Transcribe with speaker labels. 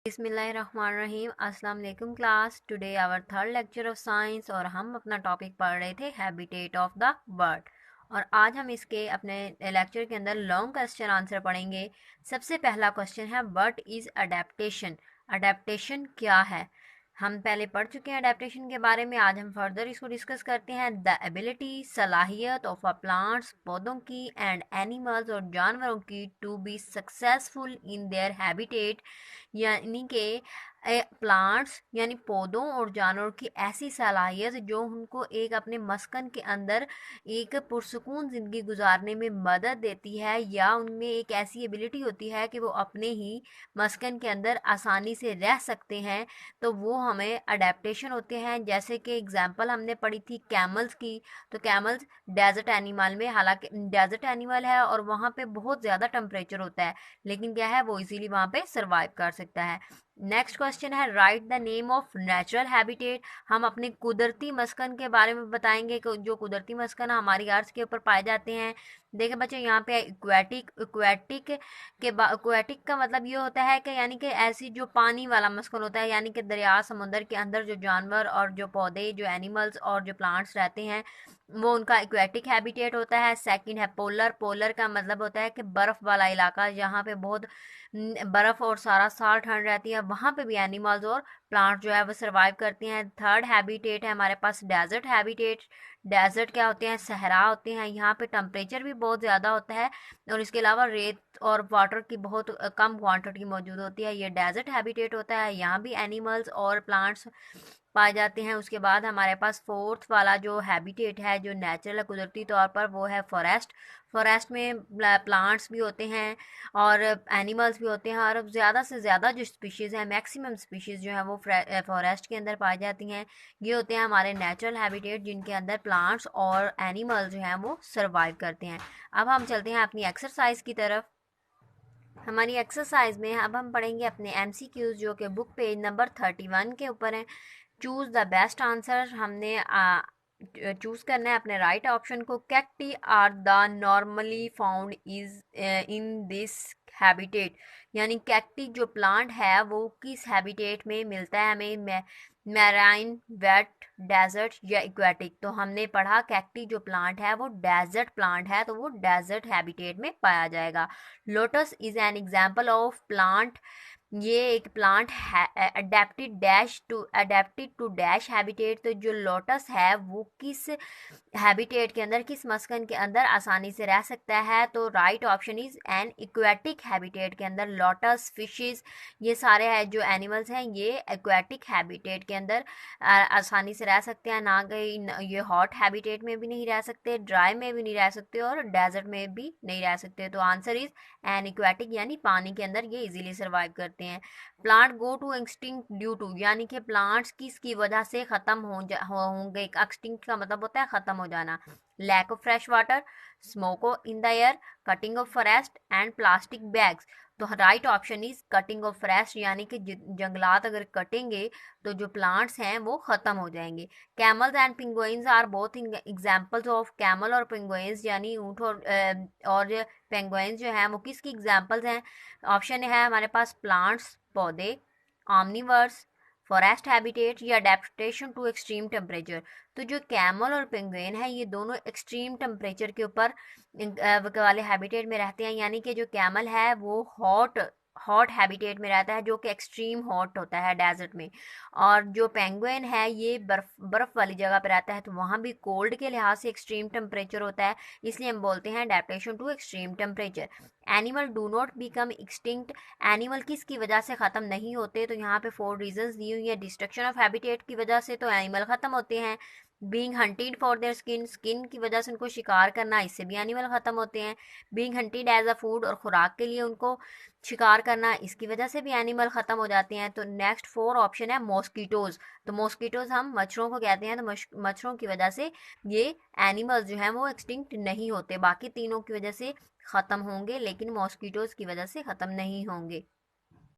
Speaker 1: बिस्मिल्लाहिर्रहमानिर्रहीम। अस्सलाम वालेकुम class. Today our third lecture of science और हम अपना टॉपिक पढ़ रहे थे हैबिटेट ऑफ द बर्ड। और आज हम इसके अपने लेक्चर के अंदर लॉन्ग क्वेश्चन आंसर पढ़ेंगे। सबसे पहला क्वेश्चन है व्हाट इज़ अडेप्टेशन। अडेप्टेशन क्या है? हम पहले पढ़ चुके हैं अडेप्टेशन के बारे में। आज हम फर्दर इसको डिस्कस करते हैं। द एबिलिटी सलाहियत ऑफ अ प्लांट्स पौधों की एंड एनिमल्स और जानवरों की to be successful in their habitat, यानी कि प्लांट्स यानी पौधों और जानवरों की ऐसी सलाहियत जो उनको एक अपने मस्कन के अंदर एक पुरसकून ज़िंदगी गुजारने में मदद देती है, या उनमें एक ऐसी एबिलिटी होती है कि वो अपने ही मस्कन के अंदर आसानी से रह सकते हैं, तो वो हमें अडेप्टेशन होते हैं। जैसे कि एग्जांपल हमने पढ़ी थी कैमल्स की। तो कैमल्स डेजर्ट एनिमल में, हालांकि डेजर्ट एनिमल है और वहाँ पे बहुत ज़्यादा टेम्परेचर होता है, लेकिन क्या है वो इजीली वहाँ पे सरवाइव कर सकता है। नेक्स्ट क्वेश्चन है right the name of natural habitat. हम अपने कुदरती मस्कन के बारे में बताएंगे कि जो कुदरती मस्कन हमारी अर्थ के ऊपर पाए जाते हैं। देखिए बच्चों, यहाँ पे इक्वेटिक इक्वेटिक इक्वेटिक का मतलब ये होता है कि यानी कि ऐसी जो पानी वाला मस्कन होता है, यानी कि दरिया समुंदर के अंदर जो जानवर और जो पौधे, जो एनिमल्स और जो प्लांट्स रहते हैं, वो उनका इक्वेटिक हैबिटेट होता है। सेकंड है पोलर। पोलर का मतलब होता है कि बर्फ़ वाला इलाका, जहाँ पे बहुत बर्फ़ और सारा साल ठंड रहती है, वहाँ पे भी एनिमल्स और प्लांट जो है वो सर्वाइव करते हैं। थर्ड हैबिटेट है हमारे पास डेजर्ट हैबिटेट। डेजर्ट क्या होते हैं? सहरा होते हैं। यहाँ पे टेम्परेचर भी बहुत ज़्यादा होता है और इसके अलावा रेत और वाटर की बहुत कम क्वांटिटी मौजूद होती है। ये डेजर्ट हैबिटेट होता है। यहाँ भी एनिमल्स और प्लांट्स पाए जाते हैं। उसके बाद हमारे पास फोर्थ वाला जो हैबिटेट है, जो नेचुरल है कुदरती तौर पर, वो है फॉरेस्ट। फॉरेस्ट में प्लांट्स भी होते हैं और एनिमल्स भी होते हैं, और ज़्यादा से ज़्यादा जो स्पीशीज़ हैं, मैक्सिमम स्पीशीज़ जो है वो फॉरेस्ट के अंदर पाई जाती हैं। ये होते हैं हमारे नेचुरल हैबिटेट, जिनके अंदर प्लांट्स और एनिमल्स जो हैं वो सर्वाइव करते हैं। अब हम चलते हैं अपनी एक्सरसाइज की तरफ। हमारी एक्सरसाइज में अब हम पढ़ेंगे अपने MCQs, जो कि बुक पेज नंबर 31 के ऊपर हैं। Choose the best answer. हमने चूज़ करना है अपने राइट ऑप्शन को। Cacti are the normally found is in this habitat, यानी कैक्टी जो प्लांट है वो किस हैबिटेट में मिलता है हमें? मैराइन, वेट, डेजर्ट या इक्वेटिक। तो हमने पढ़ा कैक्टी जो प्लांट है वो डेजर्ट प्लांट है, तो वो डेजर्ट हैबिटेट में पाया जाएगा। Lotus is an example of plant. ये एक प्लांट है अडेप्टेड टू डैश हैबिटेट। तो जो लोटस है वो किस हैबिटेट के अंदर, किस मस्कन के अंदर आसानी से रह सकता है? तो right option is an aquatic habitat के अंदर। लोटस, फिशेस, ये सारे है जो एनिमल्स हैं, ये एक्वेटिक हैबिटेट के अंदर आसानी से रह सकते हैं। ना कि ये हॉट हैबिटेट में भी नहीं रह सकते, ड्राई में भी नहीं रह सकते और डेजर्ट में भी नहीं रह सकते। तो आंसर इज एन एक्वेटिक, यानी पानी के अंदर ये इजीली सर्वाइव करते हैं। Plant go to extinct due to, यानी कि प्लांट्स किसकी वजह से खत्म होंगे? एक्सटिंक्ट का मतलब होता है खत्म हो जाना। Lack of fresh water, smoke in the air, cutting of forest and plastic bags. तो right option is cutting of forest, यानी कि जंगलात अगर कटेंगे तो जो प्लांट्स हैं वो ख़त्म हो जाएंगे। Camels and penguins are both examples of. Camel और पेंगुइन्स यानी ऊँट और पेंगुइन्स जो हैं वो किसकी एग्जांपल्स हैं? ऑप्शन है हमारे पास प्लांट्स, पौधे, ऑमनीवर्स, फॉरेस्ट हैबिटेट या अडेप्टेशन टू एक्सट्रीम टेम्परेचर। तो जो कैमल और पेंगुइन है ये दोनों एक्सट्रीम टेम्परेचर के ऊपर वाले हैबिटेट में रहते हैं, यानी कि जो कैमल है वो हॉट हॉट हैबिटेट में रहता है, जो कि एक्सट्रीम हॉट होता है डेजर्ट में। और जो पेंगुइन है ये बर्फ़ वाली जगह पर रहता है, तो वहाँ भी कोल्ड के लिहाज से एक्सट्रीम टेम्परेचर होता है, इसलिए हम बोलते हैं adaptation to extreme temperature. Animal do not become extinct. Animal किसकी वजह से ख़त्म नहीं होते? तो यहाँ पे 4 रीजंस दी हुई है। डिस्ट्रक्शन ऑफ हैबिटेट की वजह से तो एनिमल ख़त्म होते हैं। Being hunted for their skin, skin की वजह से उनको शिकार करना, इससे भी एनिमल ख़त्म होते हैं। Being hunted as a food, और खुराक के लिए उनको शिकार करना, इसकी वजह से भी एनिमल ख़त्म हो जाते हैं। तो नेक्स्ट 4 ऑप्शन है मॉस्किटोज़। तो मॉस्किटोज़ हम मच्छरों को कहते हैं, तो मच्छरों की वजह से ये एनिमल्स जो हैं वो एक्सटिंक्ट नहीं होते। बाकी तीनों की वजह से ख़त्म होंगे, लेकिन मॉस्किटोज़ की वजह से ख़त्म नहीं होंगे।